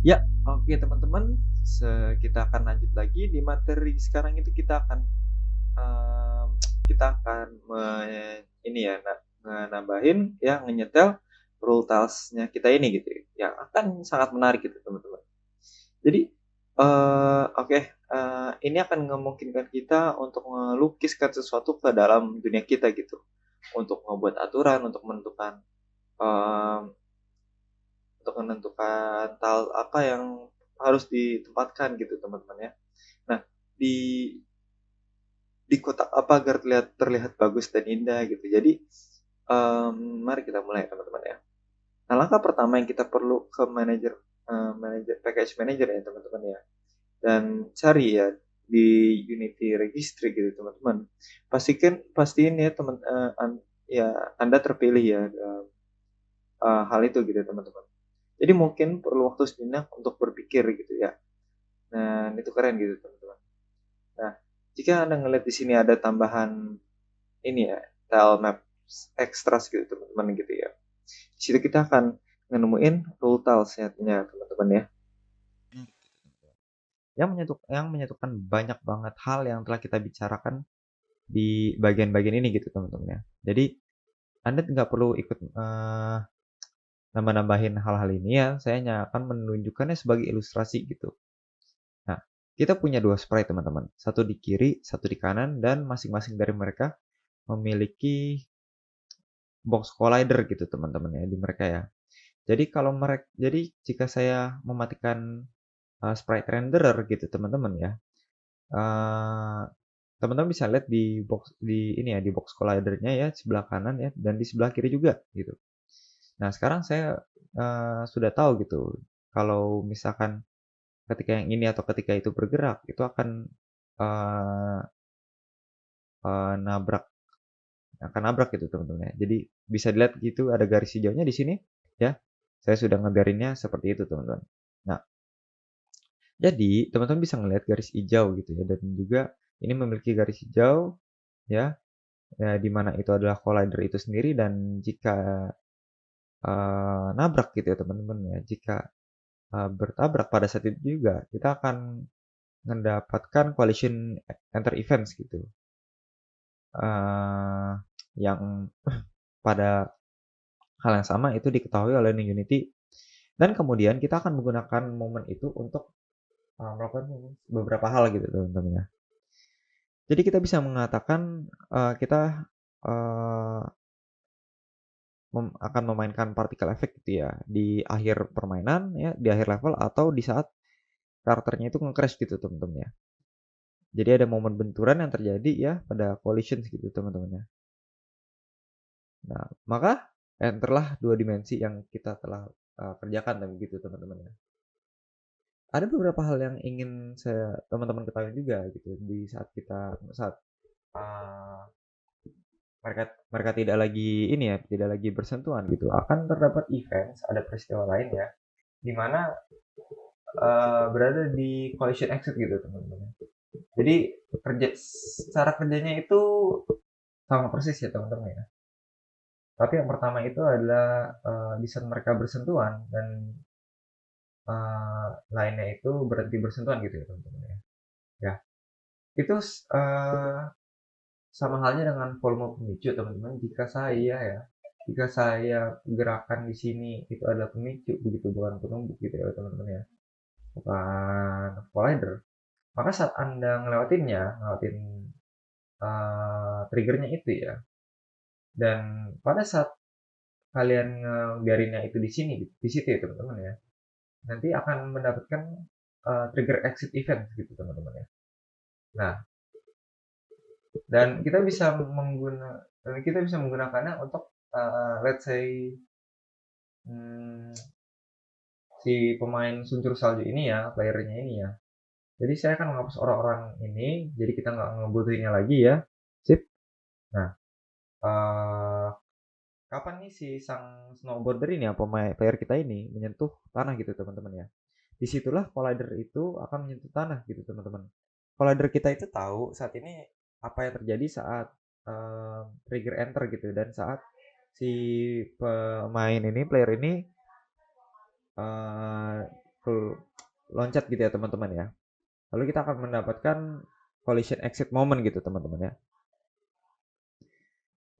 Ya, oke teman-teman, kita akan lanjut lagi di materi sekarang itu mmm, kita akan ini ya, nambahin ya, ngenyetel rule tiles-nya kita ini gitu ya, yang akan sangat menarik gitu teman-teman. Jadi, oke, ini akan memungkinkan kita untuk melukiskan sesuatu ke dalam dunia kita gitu, untuk membuat aturan, mmm, untuk menentukan apa yang harus ditempatkan gitu teman-teman ya. Nah, di di kotak apa agar terlihat terlihat bagus dan indah gitu. Jadi, mari kita mulai teman-teman ya. Nah, langkah pertama yang kita perlu ke package manager ya teman-teman ya. Dan cari ya di Unity Registry gitu teman-teman. Pastiin ya ya Anda terpilih ya hal itu gitu teman-teman. Jadi mungkin perlu waktu sejenak untuk berpikir gitu ya. Nah, itu keren gitu teman-teman. Nah, jika Anda ngelihat di sini ada tambahan ini ya, tile maps extras gitu teman-teman gitu ya. Di situ kita akan nemuin rule tiles-nya teman-teman ya. Yang menyatukan banyak banget hal yang telah kita bicarakan di bagian-bagian ini gitu teman-teman ya. Jadi Anda nggak perlu ikut nambah-nambahin hal-hal ini ya. Saya hanya akan menunjukkannya sebagai ilustrasi gitu. Nah, kita punya dua sprite teman-teman. Satu di kiri, satu di kanan, dan masing-masing dari mereka memiliki box collider gitu teman-teman ya di mereka ya. Jadi jika saya mematikan sprite renderer gitu teman-teman ya, eee, teman-teman bisa lihat di box collider-nya ya sebelah kanan ya dan di sebelah kiri juga gitu. Nah sekarang saya sudah tahu gitu kalau misalkan ketika yang ini atau ketika itu bergerak itu akan eee eee, nabrak nabrak gitu teman-teman ya. Jadi bisa dilihat gitu ada garis hijaunya di sini ya. Saya sudah ngebiarinnya seperti itu teman-teman. Nah, jadi teman-teman bisa ngelihat garis hijau gitu ya dan juga ini memiliki garis hijau ya, di mana itu adalah collider itu sendiri dan jika, nabrak gitu ya teman-teman ya, jika, bertabrak pada saat itu juga kita akan mendapatkan collision enter events gitu, eee, yang pada hal yang sama itu diketahui oleh Unity dan kemudian kita akan menggunakan momen itu untuk, melakukan beberapa hal gitu teman-teman ya. Jadi kita bisa mengatakan, kita, eee, akan memainkan particle effect gitu ya, di akhir permainan ya, di akhir level atau di saat karakternya itu nge-crash gitu teman-teman ya. Jadi ada momen benturan yang terjadi ya pada collisions gitu teman-teman ya. Nah, maka enterlah 2 dimensi yang kita telah, kerjakan dan begitu teman-teman ya. Ada beberapa hal yang ingin teman-teman ketahui juga gitu saat, eee mereka mereka tidak lagi ini ya, tidak lagi bersentuhan gitu, akan terdapat event, ada peristiwa lain ya, di mana berada di collision exit gitu teman-teman. Jadi cara kerjanya itu sama persis ya teman-teman ya. Tapi yang pertama itu adalah di saat mereka bersentuhan dan lainnya itu berhenti bersentuhan gitu ya teman-teman ya. Ya, itu sama halnya dengan volume pemicu teman-teman. Jika saya gerakan di sini itu adalah pemicu begitu bukan penumbuk gitu ya teman-teman ya, bukan collider. Maka saat Anda ngelewatin triggernya itu ya, dan pada saat kalian ngebiarinnya itu di sini, di situ ya teman-teman ya, nanti akan mendapatkan trigger exit event gitu teman-teman ya. Nah, dan kita bisa menggunakannya untuk let's say hmm, si pemain suncur salju ini ya, playernya ini ya. Jadi saya akan menghapus orang-orang ini, jadi kita nggak ngebutuhinnya lagi ya. Sip. Nah, eh kapan nih si sang snowboarder ini ya, player kita ini menyentuh tanah gitu teman-teman ya. Disitulah collider itu akan menyentuh tanah gitu teman-teman. Collider kita itu tahu saat ini apa yang terjadi saat trigger enter gitu dan saat si player ini loncat gitu ya teman-teman ya. Lalu kita akan mendapatkan collision exit moment gitu teman-teman ya.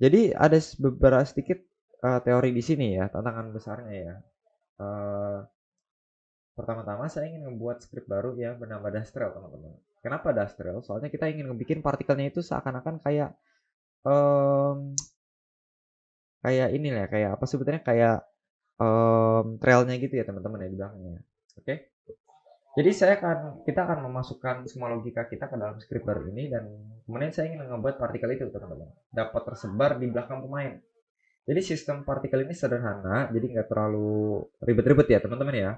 Jadi ada beberapa sedikit teori di sini ya, tantangan besarnya ya. Pertama-tama saya ingin membuat script baru yang bernama Dastrel teman-teman. Kenapa Dastrel? Soalnya kita ingin membuat partikelnya itu seakan-akan kayak um, kayak ini ya, kayak apa sebetulnya kayak trailnya gitu ya teman-teman ya di belakangnya. Oke. Jadi kita akan memasukkan semua logika kita ke dalam script baru ini dan kemudian saya ingin membuat partikel itu teman-teman dapat tersebar di belakang pemain. Jadi sistem partikel ini sederhana, jadi nggak terlalu ribet-ribet ya teman-teman ya.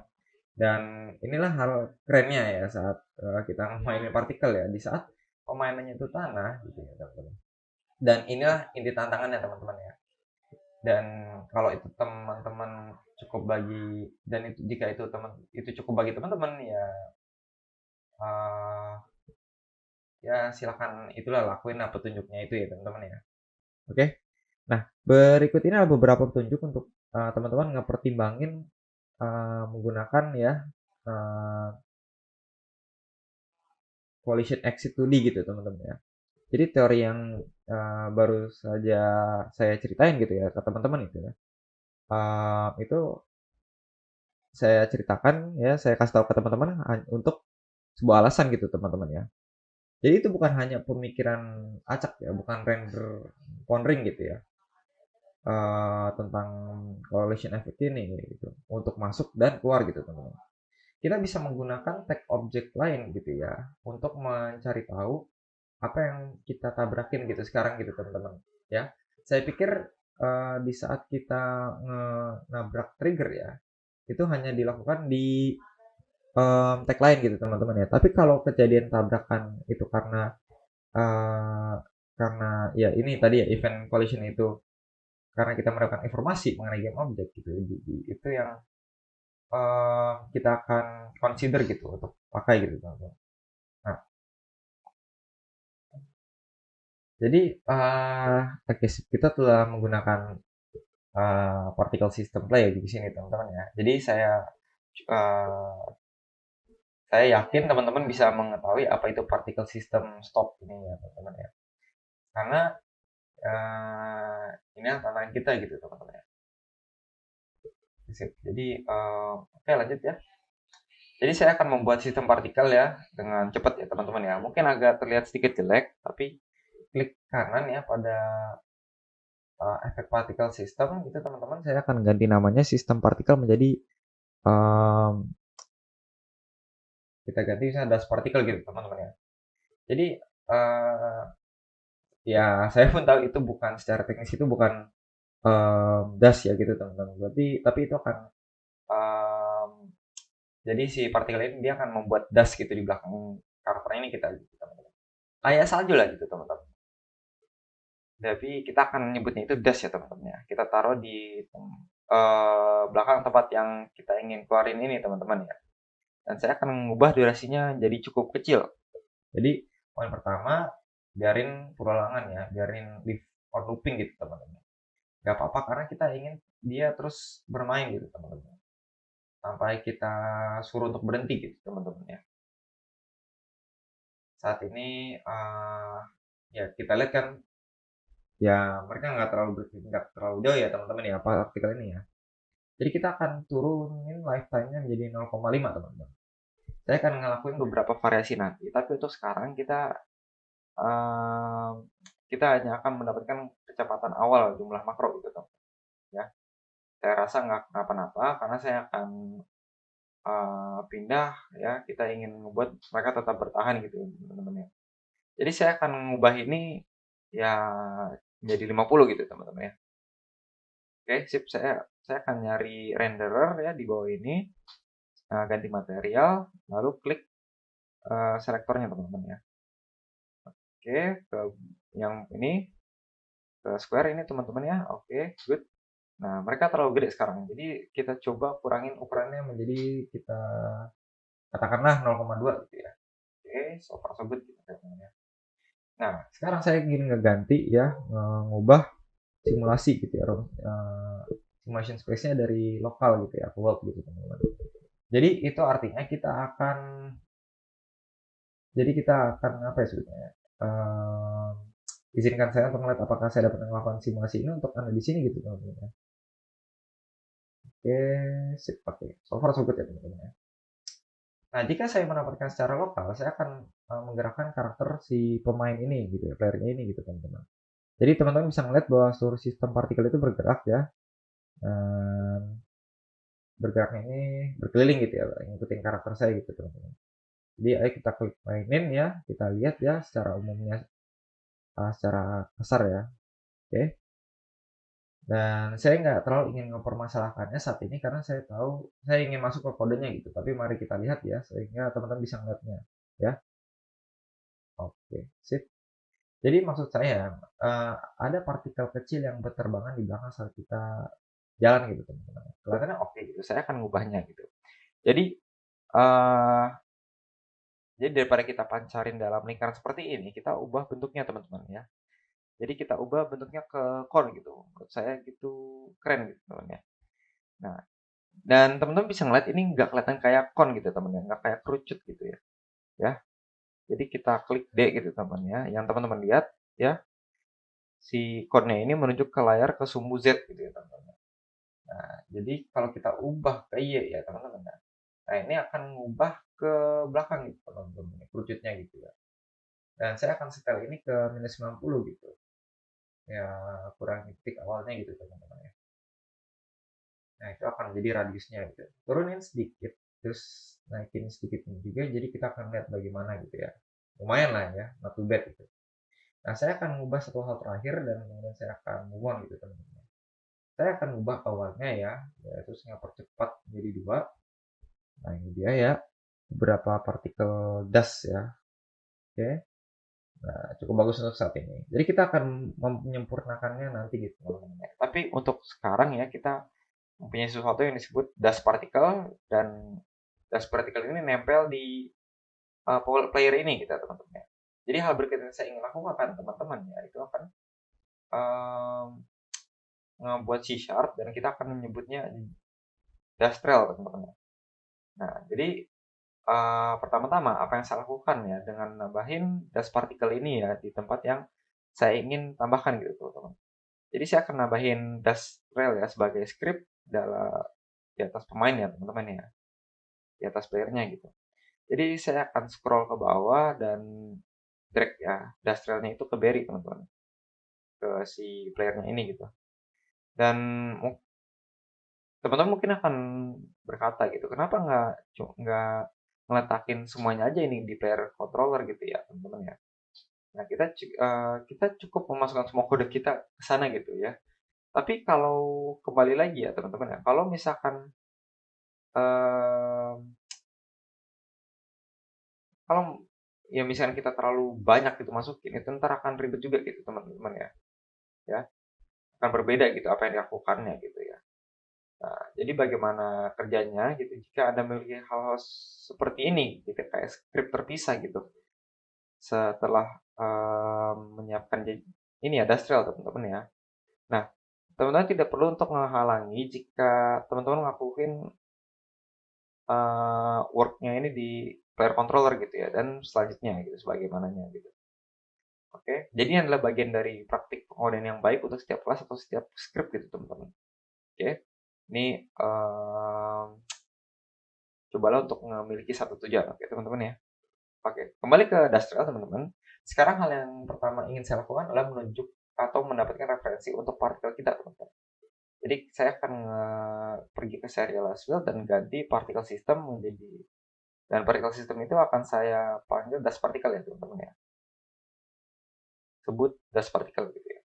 Dan inilah hal kerennya ya saat kita memainin partikel ya, di saat pemainannya itu tanah gitu ya teman-teman. Dan inilah inti tantangannya teman-teman ya. Dan kalau itu teman-teman cukup bagi dan itu jika itu cukup bagi teman-teman ya uh, ya silakan itulah lakuin lah petunjuknya itu ya teman-teman ya. Oke. Nah, berikut ini ada beberapa petunjuk untuk teman-teman ngepertimbangin menggunakan ya uh, collision exit 2D gitu teman-teman ya. Jadi teori yang baru saja saya ceritain gitu ya ke teman-teman itu ya. Itu saya ceritakan ya, saya kasih tahu ke teman-teman untuk sebuah alasan gitu teman-teman ya. Jadi itu bukan hanya pemikiran acak ya, bukan render pondering gitu ya. Tentang correlation effect ini gitu untuk masuk dan keluar gitu teman-teman. Kita bisa menggunakan tag object lain gitu ya untuk mencari tahu apa yang kita tabrakin gitu sekarang gitu teman-teman ya. Saya pikir di saat kita nabrak trigger ya itu hanya dilakukan di tag lain gitu teman-teman ya. Tapi kalau kejadian tabrakan itu uh, karena ya ini tadi ya event collision itu karena kita mendapatkan informasi mengenai game object gitu itu yang kita akan consider gitu untuk pakai gitu teman-teman. Nah, jadi okay, kita telah menggunakan particle system play di sini teman-teman ya. Jadi uh, saya yakin teman-teman bisa mengetahui apa itu particle system stop ini ya teman-teman ya. Karena ini tantangan kita gitu teman-teman ya. Jadi oke lanjut ya. Jadi saya akan membuat sistem partikel ya dengan cepat ya teman-teman ya. Mungkin agak terlihat sedikit jelek, tapi klik kanan ya pada efek partikel system itu teman-teman. Saya akan ganti namanya sistem partikel menjadi kita ganti misalnya dust particle gitu teman-teman ya. Jadi ya saya pun tahu itu bukan secara teknis itu bukan dust ya gitu teman-teman. Berarti tapi itu akan jadi si partikel ini dia akan membuat dust gitu di belakang karakter ini kita gitu teman-teman. Kayak salju lah gitu teman-teman. Tapi kita akan nyebutnya itu dust ya teman-teman ya. Kita taruh di belakang tempat yang kita ingin keluarin ini teman-teman ya. Dan saya akan mengubah durasinya jadi cukup kecil. Jadi poin pertama biarin perulangan ya, biarin live or looping gitu teman-teman. Gak apa-apa karena kita ingin dia terus bermain gitu teman-teman. Sampai kita suruh untuk berhenti gitu teman-teman ya. Saat ini ya kita lihat kan ya mereka nggak terlalu jauh ya teman-teman ya partikel ini ya. Jadi kita akan turunin lifetime-nya menjadi 0,5 teman-teman. Saya akan ngelakuin beberapa variasi nanti, tapi untuk sekarang kita hanya akan mendapatkan kecepatan awal jumlah makro gitu teman. Ya, saya rasa nggak kenapa-napa karena saya akan pindah ya. Kita ingin membuat mereka tetap bertahan gitu teman-teman ya. Jadi saya akan mengubah ini ya menjadi 50 gitu teman-teman ya. Oke, sip. Saya akan nyari renderer ya di bawah ini. Ganti material, lalu klik selektornya teman-teman ya. Oke, ke yang ini, ke square ini teman-teman ya. Oke, good. Nah, mereka terlalu gede sekarang. Jadi kita coba kurangin ukurannya menjadi kita katakanlah 0,2 gitu ya. Oke, so far so good gitu teman-teman ya. Nah, sekarang saya ingin ngeganti ya, ngubah simulasi gitu ya, simulation space-nya dari lokal gitu ya, ke world gitu teman-teman. Jadi itu artinya kita akan apa ya sebetulnya? Izinkan saya untuk melihat apakah saya dapat melakukan simulasi ini untuk Anda di sini gitu teman-teman ya. Oke, sip, oke. So far so good ya teman-teman ya. Nah, jika saya menempatkan secara lokal, saya akan menggerakkan karakter si pemain ini gitu ya, playernya ini gitu teman-teman. Jadi teman-teman bisa melihat bahwa seluruh sistem partikel itu bergerak ya. Dan bergeraknya ini berkeliling gitu ya, ngikutin karakter saya gitu teman-teman. Jadi ayo kita klik mainin ya, kita lihat ya secara umumnya, secara kasar ya. Oke. Dan saya nggak terlalu ingin mempermasalahkannya saat ini karena saya tahu saya ingin masuk ke kodenya gitu. Tapi mari kita lihat ya sehingga teman-teman bisa melihatnya ya. Oke, sip. Jadi maksud saya ada partikel kecil yang berterbangan di belakang saat kita jalan gitu teman-teman. Kelihatannya oke gitu. Saya akan ngubahnya gitu. Jadi eh jadi daripada kita pancarin dalam lingkaran seperti ini, kita ubah bentuknya teman-teman ya. Jadi kita ubah bentuknya ke cone gitu. Menurut saya gitu keren gitu teman ya. Nah, dan teman-teman bisa ngeliat ini nggak kelihatan kayak cone gitu teman ya, nggak kayak kerucut gitu ya. Ya, jadi kita klik D gitu teman ya. Yang teman-teman lihat ya, si cone-nya ini menunjuk ke layar ke sumbu Z gitu ya teman-teman. Nah, jadi kalau kita ubah ke Y ya teman-teman. Nah, ini akan mengubah ke belakang gitu teman-teman, kerucutnya gitu ya. Dan saya akan setel ini ke minus 90 gitu. Ya, kurangi titik awalnya gitu teman-teman ya. Nah, itu akan menjadi radiusnya gitu. Turunin sedikit, terus naikin sedikit juga, jadi kita akan lihat bagaimana gitu ya. Lumayan lah ya, not too bad gitu. Nah, saya akan mengubah satu hal terakhir dan kemudian saya akan move on gitu teman-teman. Saya akan ubah awalnya ya, terus percepat menjadi 2. Nah, ini dia ya, beberapa partikel dust ya. Oke. Nah, cukup bagus untuk saat ini. Jadi kita akan menyempurnakannya nanti gitu teman-teman. Tapi untuk sekarang ya kita mempunyai sesuatu yang disebut dust particle, dan dust particle ini nempel di player ini kita teman-teman. Jadi hal berikutnya yang saya ingin lakukan teman-teman ya itu akan um, ngebuat C sharp dan kita akan menyebutnya dust trail teman-teman. Nah, jadi pertama-tama apa yang saya lakukan ya dengan nambahin dust particle ini ya di tempat yang saya ingin tambahkan gitu teman-teman. Jadi saya akan nambahin dust trail ya sebagai script dalam di atas pemain ya teman-teman ya, di atas playernya gitu. Jadi saya akan scroll ke bawah dan drag ya dust trailnya itu ke Berry teman-teman, ke si playernya ini gitu. Dan teman-teman mungkin akan berkata gitu, kenapa nggak ngeletakin semuanya aja ini di player controller gitu ya teman-teman ya. Nah kita cukup memasukkan semua kode kita ke sana gitu ya. Tapi kalau kembali lagi ya teman-teman ya, kalau misalkan eh, kalau ya misalkan kita terlalu banyak gitu masukin, itu ntar akan ribet juga gitu teman-teman ya. Ya, akan berbeda gitu apa yang dilakukannya gitu ya. Nah, jadi bagaimana kerjanya gitu jika Anda memiliki hal-hal seperti ini gitu kayak skrip terpisah gitu setelah menyiapkan ini ya Dastrel teman-teman ya. Nah, teman-teman tidak perlu untuk menghalangi jika teman-teman ngelakuin worknya ini di player controller gitu ya dan selanjutnya gitu sebagaimananya gitu. Oke, jadi ini adalah bagian dari praktik pengkodean yang baik untuk setiap kelas atau setiap script gitu teman-teman. Oke, ini cobalah untuk memiliki satu tujuan, oke teman-teman ya. Oke, kembali ke Dastrel teman-teman. Sekarang hal yang pertama ingin saya lakukan adalah menunjuk atau mendapatkan referensi untuk partikel kita teman-teman. Jadi saya akan pergi ke serial field dan ganti partikel system menjadi, dan partikel system itu akan saya panggil dust particle ya teman-teman ya. Sebut dust particle gitu ya.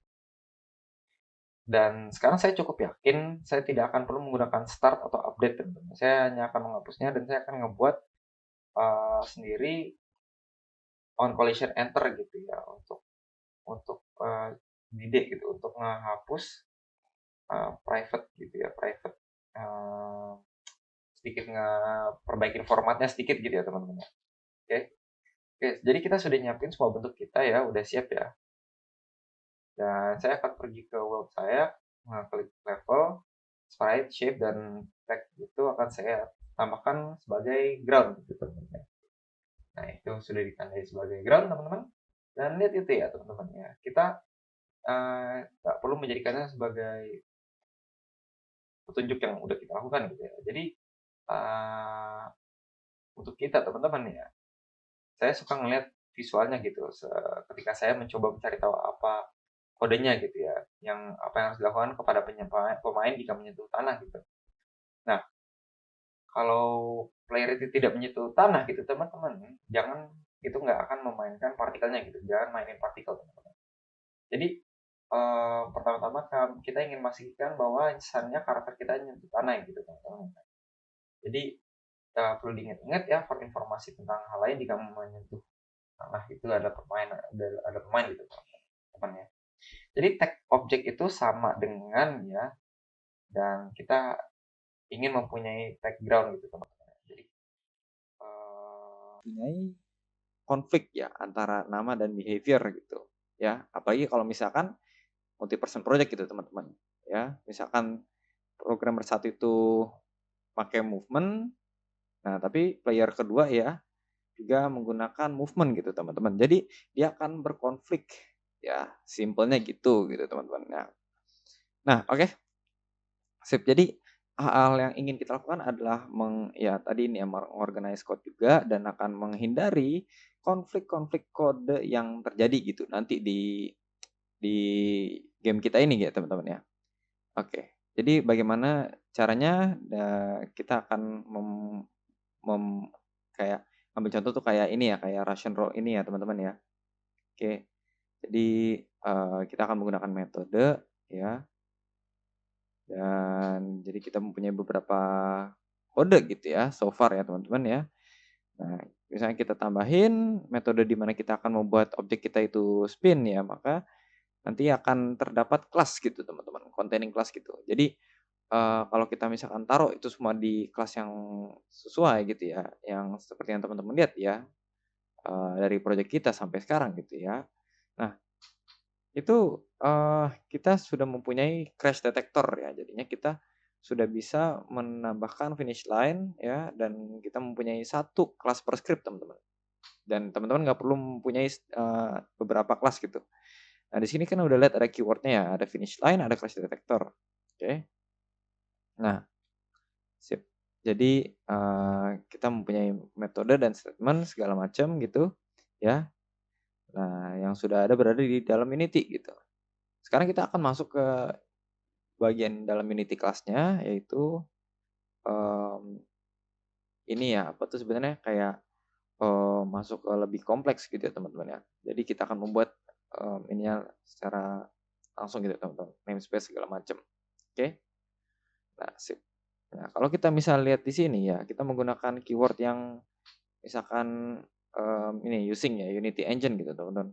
Dan sekarang saya cukup yakin saya tidak akan perlu menggunakan start atau update teman-teman. Saya hanya akan menghapusnya dan saya akan ngebuat sendiri on collision enter gitu ya untuk D gitu untuk menghapus private gitu ya private uh, sedikit ngeperbaikin formatnya sedikit gitu ya teman-teman. Oke, oke, jadi kita sudah nyiapin semua bentuk kita ya, udah siap ya. Dan saya akan pergi ke world saya, klik level, sprite, shape, dan tag itu akan saya tambahkan sebagai ground gitu teman-teman. Nah, itu sudah ditandai sebagai ground teman-teman. Dan lihat itu ya teman-teman ya. Kita nggak perlu menjadikannya sebagai petunjuk yang udah kita lakukan gitu ya. Jadi uh, untuk kita teman-teman ya, saya suka ngeliat visualnya gitu. Ketika saya mencoba mencari tahu apa kodenya gitu ya, yang apa yang harus dilakukan kepada pemain jika menyentuh tanah gitu. Nah, kalau player itu tidak menyentuh tanah gitu teman-teman, jangan itu nggak akan memainkan partikelnya gitu, jangan mainin partikel teman-teman. Jadi pertama-tama kita ingin memastikan bahwa misalnya karakter kita menyentuh tanah gitu teman-teman. Jadi perlu diingat-ingat ya informasi tentang hal lain jika menyentuh tanah itu ada pemain gitu teman-teman ya. Jadi tag objek itu sama dengan ya, dan kita ingin mempunyai background gitu teman-teman. Jadi mempunyai konflik ya antara nama dan behavior gitu ya. Apalagi kalau misalkan multi person project gitu teman-teman ya. Misalkan programmer satu itu pakai movement, nah tapi player kedua ya juga menggunakan movement gitu teman-teman. Jadi dia akan berkonflik ya, simpelnya gitu teman-teman. Nah oke. Sip. Jadi hal yang ingin kita lakukan adalah ya tadi ini ya, mengorganize code juga dan akan menghindari konflik-konflik kode yang terjadi gitu nanti di game kita ini ya teman-teman ya. Oke. Jadi bagaimana caranya? Kita akan kayak ambil contoh tuh kayak ini ya, kayak Russian roll ini ya teman-teman ya. Oke. Jadi kita akan menggunakan metode ya. Dan jadi kita mempunyai beberapa kode gitu ya, so far ya teman-teman ya. Nah, misalnya kita tambahin metode di mana kita akan membuat objek kita itu spin ya, maka nanti akan terdapat kelas gitu teman-teman, containing kelas gitu. Jadi kalau kita misalkan taruh itu semua di kelas yang sesuai gitu ya, yang seperti yang teman-teman lihat ya, dari project kita sampai sekarang gitu ya. Nah, itu kita sudah mempunyai crash detector ya, jadinya kita sudah bisa menambahkan finish line ya, dan kita mempunyai satu kelas per script teman-teman. Dan teman-teman nggak perlu mempunyai beberapa kelas gitu. Nah di sini kan udah lihat ada keywordnya ya, ada finish line, ada crash detector. Oke. Nah, sip. Jadi kita mempunyai metode dan statement segala macam gitu ya. Nah, yang sudah ada berada di dalam Unity gitu. Sekarang kita akan masuk ke bagian dalam Unity kelasnya, yaitu ini ya, apa tuh sebenarnya kayak masuk ke lebih kompleks gitu ya teman-teman ya. Jadi kita akan membuat ininya secara langsung gitu teman-teman, namespace segala macam. Oke. Nah, sip. Nah, kalau kita misal lihat di sini ya, kita menggunakan keyword yang misalkan ini using ya Unity Engine gitu teman-teman.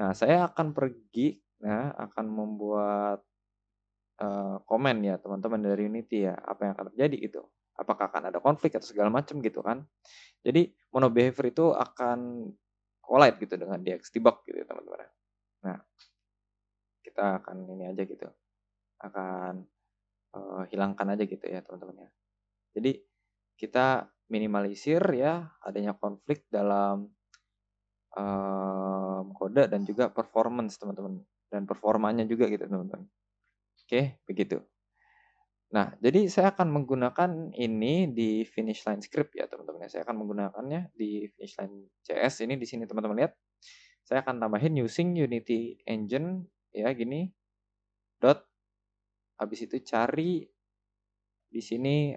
Nah, saya akan pergi, nah akan membuat komen ya teman-teman dari Unity ya, apa yang akan terjadi gitu. Apakah akan ada konflik atau segala macam gitu kan. Jadi mono behavior itu akan collide gitu dengan debug gitu ya teman-teman. Nah, kita akan ini aja gitu. Akan hilangkan aja gitu ya teman-teman ya. Jadi kita minimalisir ya adanya konflik dalam kode dan juga performance teman-teman, dan performanya juga gitu teman-teman. Oke, begitu. Nah, jadi saya akan menggunakan ini di finish line script ya teman-teman ya. Saya akan menggunakannya di finish line CS ini di sini teman-teman lihat. Saya akan tambahin using Unity Engine ya gini. Dot habis itu cari di sini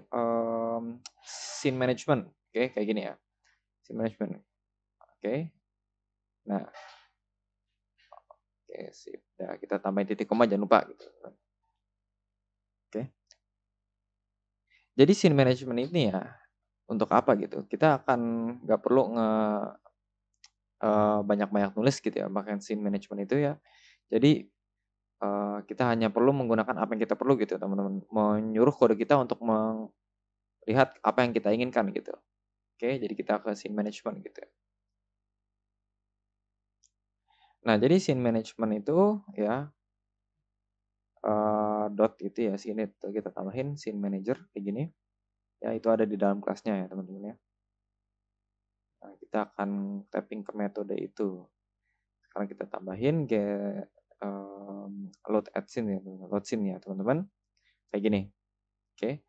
scene management. Oke, kayak gini ya. Scene management. Oke. Nah, oke sip. Nah, kita tambahin titik koma jangan lupa gitu. Oke. Jadi scene management ini ya untuk apa gitu? Kita akan nggak perlu banyak-banyak nulis gitu ya, bahkan scene management itu ya. Jadi kita hanya perlu menggunakan apa yang kita perlu gitu teman-teman. Menyuruh kode kita untuk melihat apa yang kita inginkan gitu. Oke, jadi kita ke scene management gitu ya. Nah, jadi scene management itu ya dot itu ya sini tuh kita tambahin scene manager kayak gini Ya, itu ada di dalam kelasnya ya teman-teman ya. Nah, kita akan tapping ke metode itu. Sekarang kita tambahin get load add scene ya, load scene ya teman-teman. Kayak gini. Oke.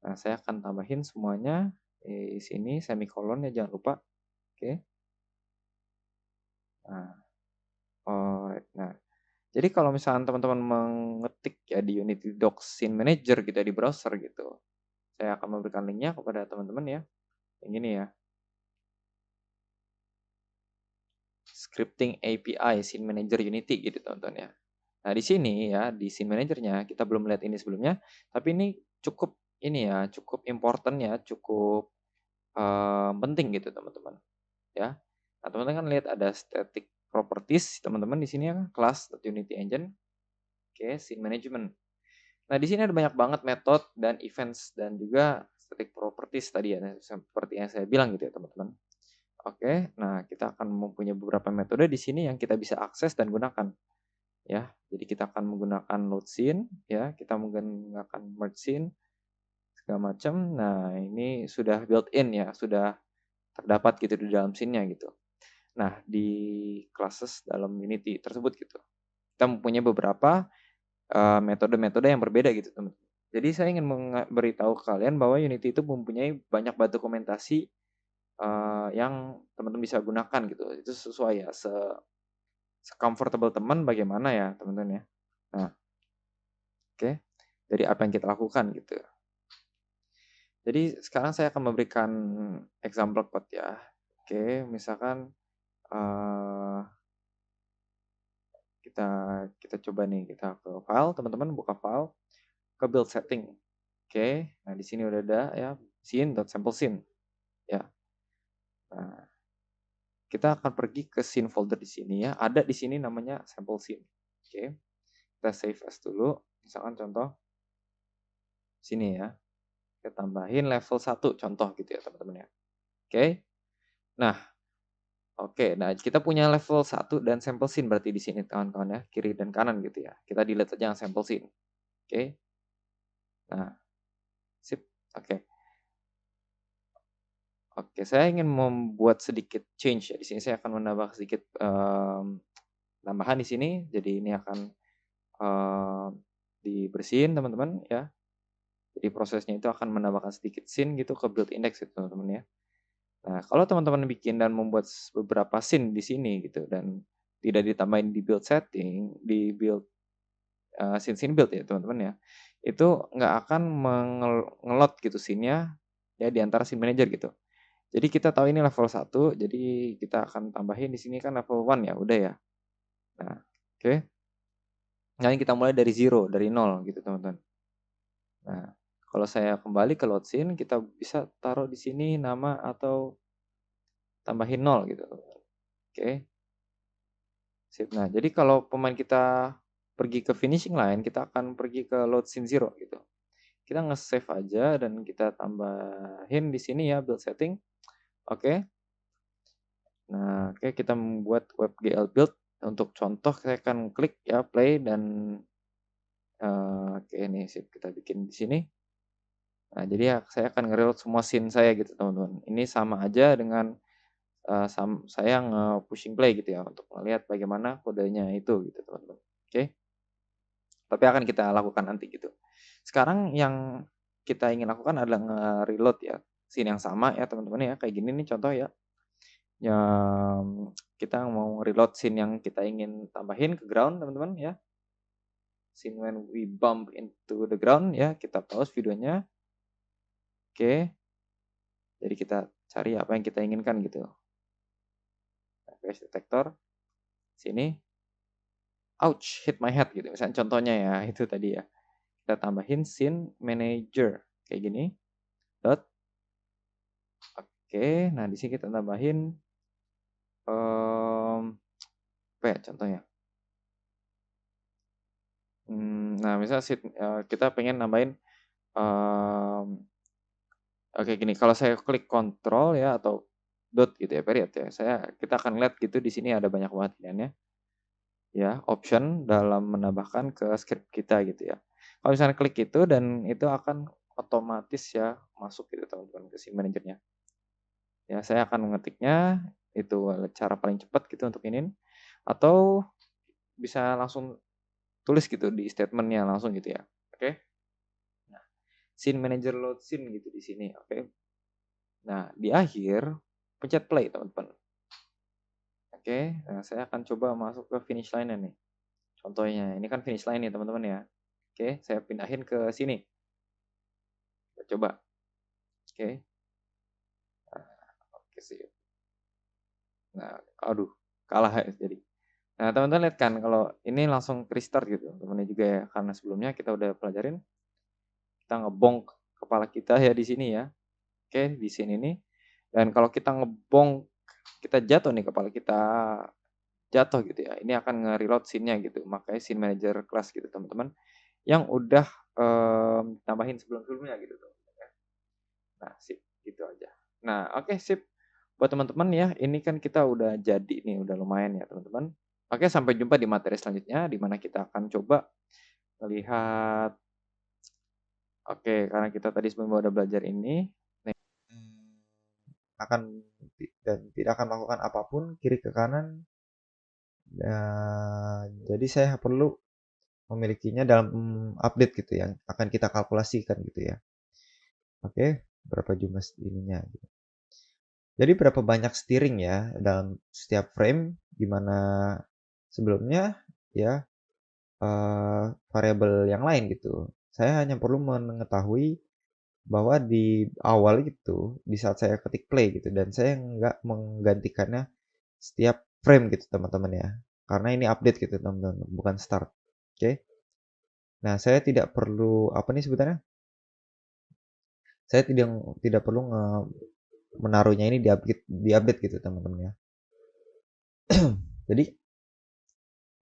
Nah, saya akan tambahin semuanya di sini semikolon ya, jangan lupa. Oke. Nah, alright. Nah, jadi kalau misalnya teman-teman mengetik ya di Unity Docs Scene Manager gitu ya di browser gitu, saya akan memberikan linknya kepada teman-teman ya. Yang ini ya. Scripting API Scene Manager Unity gitu teman-teman ya. Nah, di sini ya, di Scene Manager-nya, kita belum lihat ini sebelumnya, tapi ini cukup ini ya, cukup important ya, cukup penting gitu teman-teman ya. Nah, teman-teman kan lihat ada static properties teman-teman di sini ya, class Unity Engine. Oke, scene management. Nah, di sini ada banyak banget metode dan events dan juga static properties tadi ya, seperti yang saya bilang gitu ya teman-teman. Oke, nah kita akan mempunyai beberapa metode di sini yang kita bisa akses dan gunakan ya. Jadi kita akan menggunakan load scene ya, kita menggunakan merge scene segala macam. Nah, ini sudah built in ya, sudah terdapat gitu di dalam scene-nya gitu. Nah, di classes dalam Unity tersebut gitu. Kita mempunyai beberapa metode-metode yang berbeda gitu, teman-teman. Jadi saya ingin memberitahu ke kalian bahwa Unity itu mempunyai banyak banget dokumentasi yang teman-teman bisa gunakan gitu. Itu sesuai ya, se-comfortable teman bagaimana ya, teman-teman ya. Nah, oke. Dari apa yang kita lakukan gitu. Jadi sekarang saya akan memberikan example code ya. Oke, misalkan kita kita coba nih, kita ke file, teman-teman buka file, ke build setting. Oke, nah di sini udah ada ya scene.sampleScene ya. Nah, kita akan pergi ke scene folder di sini ya. Ada di sini namanya sample scene. Oke. Kita save as dulu. Misalkan contoh sini ya. Kita tambahin level 1 contoh gitu ya, teman-teman ya. Oke. Nah, oke. Nah, kita punya level 1 dan sample scene berarti di sini kawan-kawan ya, kiri dan kanan gitu ya. Kita delete aja yang sample scene. Oke. Nah, sip. Oke. Oke, saya ingin membuat sedikit change ya. Di sini saya akan menambah sedikit tambahan di sini. Jadi ini akan dibersihin teman-teman ya. Jadi prosesnya itu akan menambahkan sedikit scene gitu ke build index gitu teman-teman ya. Nah, kalau teman-teman bikin dan membuat beberapa scene di sini gitu dan tidak ditambahin di build setting, di build scene build ya teman-teman ya. Itu nggak akan ngelot gitu scene-nya ya di antara scene manager gitu. Jadi kita tahu ini level 1, jadi kita akan tambahin di sini kan level 1 ya, udah ya. Nah, oke. Nah, ini kita mulai dari zero, dari 0 gitu, teman-teman. Nah, kalau saya kembali ke load scene, kita bisa taruh di sini nama atau tambahin 0 gitu. Oke. Sip. Nah, jadi kalau pemain kita pergi ke finishing line, kita akan pergi ke load scene 0 gitu. Kita nge-save aja dan kita tambahin di sini ya build setting. Oke. Nah, oke kita membuat WebGL build. Untuk contoh saya akan klik ya play dan oke ini sip kita bikin di sini. Nah, jadi ya saya akan nge-reload semua scene saya gitu teman-teman. Ini sama aja dengan saya nge-pushing play gitu ya untuk melihat bagaimana kodenya itu gitu teman-teman. Oke. Tapi akan kita lakukan nanti gitu. Sekarang yang kita ingin lakukan adalah nge-reload ya scene yang sama ya teman-teman ya. Kayak gini nih contoh ya. Yang kita mau reload scene yang kita ingin tambahin ke ground teman-teman ya. Scene when we bump into the ground ya, kita pause videonya. Oke. Jadi kita cari apa yang kita inginkan gitu. Face detector. Sini. Ouch, hit my head gitu. Misalnya contohnya ya, itu tadi ya. Kita tambahin scene manager kayak gini. Dot. Oke, nah di sini kita tambahin apa ya contohnya? Nah, misalnya kita pengen nambahin oke gini, kalau saya klik kontrol ya atau dot gitu ya, period ya. Kita akan lihat gitu di sini ada banyak banget pilihannya. Ya, option dalam menambahkan ke script kita gitu ya. Kalau misalnya klik itu dan itu akan otomatis ya masuk gitu teman-teman ke scene manajernya. Ya, saya akan mengetiknya, itu cara paling cepat gitu untuk ini, atau bisa langsung tulis gitu di statementnya langsung gitu ya. Oke. Nah, scene manager load scene gitu di sini. Oke. Nah, di akhir pencet play teman-teman. Oke. Nah, saya akan coba masuk ke finish line nih. Contohnya, ini kan finish line nih teman-teman ya. Oke, saya pindahin ke sini. Kita coba. Oke. Nah, oke sih. Nah, aduh, kalah ya jadi. Nah, teman-teman lihat kan kalau ini langsung restart gitu, temennya juga ya. Karena sebelumnya kita udah pelajarin, kita ngebong kepala kita ya di sini ya. Oke, di sini nih. Dan kalau kita ngebong, kita jatuh nih kepala kita jatuh gitu ya. Ini akan nge-reload scene-nya gitu. Makanya scene manager class gitu teman-teman. Yang udah tambahin sebelum-sebelumnya gitu teman-teman ya. Nah, sip, gitu aja. Nah, oke sip. Buat teman-teman ya, ini kan kita udah jadi nih, udah lumayan ya teman-teman. Oke, sampai jumpa di materi selanjutnya di mana kita akan coba melihat, oke, karena kita tadi sebelumnya udah belajar ini. akan dan tidak akan melakukan apapun kiri ke kanan. Jadi saya perlu memilikinya dalam update gitu yang akan kita kalkulasikan gitu ya. Oke, berapa jumlah ininya gitu. Jadi berapa banyak steering ya dalam setiap frame, di mana sebelumnya ya variabel yang lain gitu. Saya hanya perlu mengetahui bahwa di awal itu, di saat saya ketik play gitu, dan saya nggak menggantikannya setiap frame gitu teman-teman ya. Karena ini update gitu teman-teman, bukan start. Oke. Nah, saya tidak perlu apa nih sebutannya? Saya tidak perlu menaruhnya ini di update gitu teman-teman ya. Jadi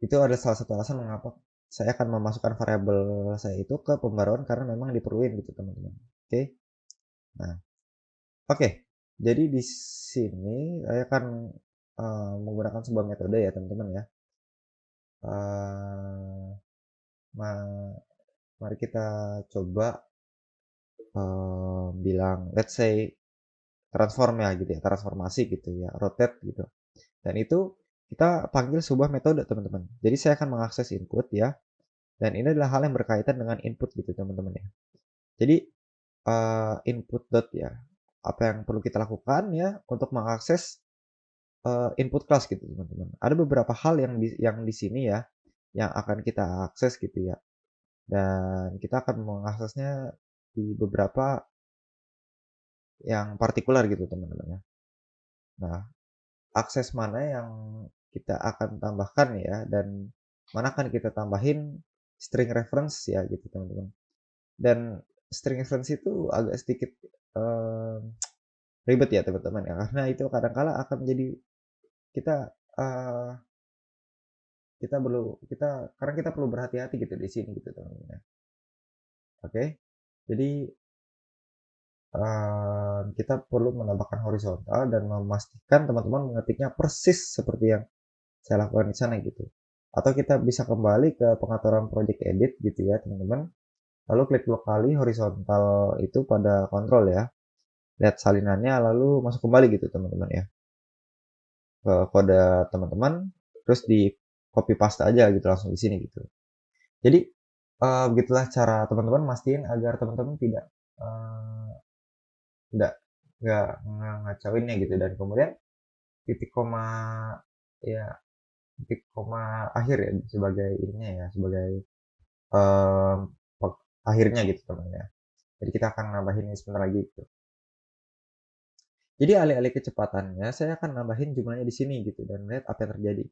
itu adalah salah satu alasan mengapa saya akan memasukkan variabel saya itu ke pembaruan karena memang diperluin gitu teman-teman. Oke. Nah, oke. Jadi di sini saya akan menggunakan sebuah metode ya teman-teman ya. Eh, mari kita coba bilang let's say transform ya gitu ya, transformasi gitu ya, rotate gitu. Dan itu kita panggil sebuah metode teman-teman. Jadi saya akan mengakses input ya, dan ini adalah hal yang berkaitan dengan input gitu teman-teman ya. Jadi input dot ya, apa yang perlu kita lakukan ya untuk mengakses input class gitu teman-teman. Ada beberapa hal yang di sini ya, yang akan kita akses gitu ya. Dan kita akan mengaksesnya di beberapa yang partikular gitu teman-teman ya. Nah, akses mana yang kita akan tambahkan ya, dan mana akan kita tambahin string reference ya gitu teman-teman. Dan string reference itu agak sedikit eh, ribet ya teman-teman ya, karena itu kadang-kala akan menjadi kita eh, kita karena kita perlu berhati-hati gitu di sini gitu teman-teman ya. Oke, jadi kita perlu menambahkan horizontal dan memastikan teman-teman mengetiknya persis seperti yang saya lakukan di sana gitu. Atau kita bisa kembali ke pengaturan project edit gitu ya teman-teman. Lalu klik dua kali horizontal itu pada kontrol ya. Lihat salinannya lalu masuk kembali gitu teman-teman ya. Ke kode teman-teman terus di copy paste aja gitu langsung di sini gitu. Jadi begitulah cara teman-teman mastiin agar teman-teman eh, tidak nggak ngacauinnya gitu, dan kemudian titik koma ya titik koma akhir ya sebagai ininya ya sebagai eh, akhirnya gitu teman ya. Jadi kita akan nambahin ini sebentar lagi gitu. Jadi alih-alih kecepatannya saya akan nambahin jumlahnya di sini gitu dan lihat apa yang terjadi.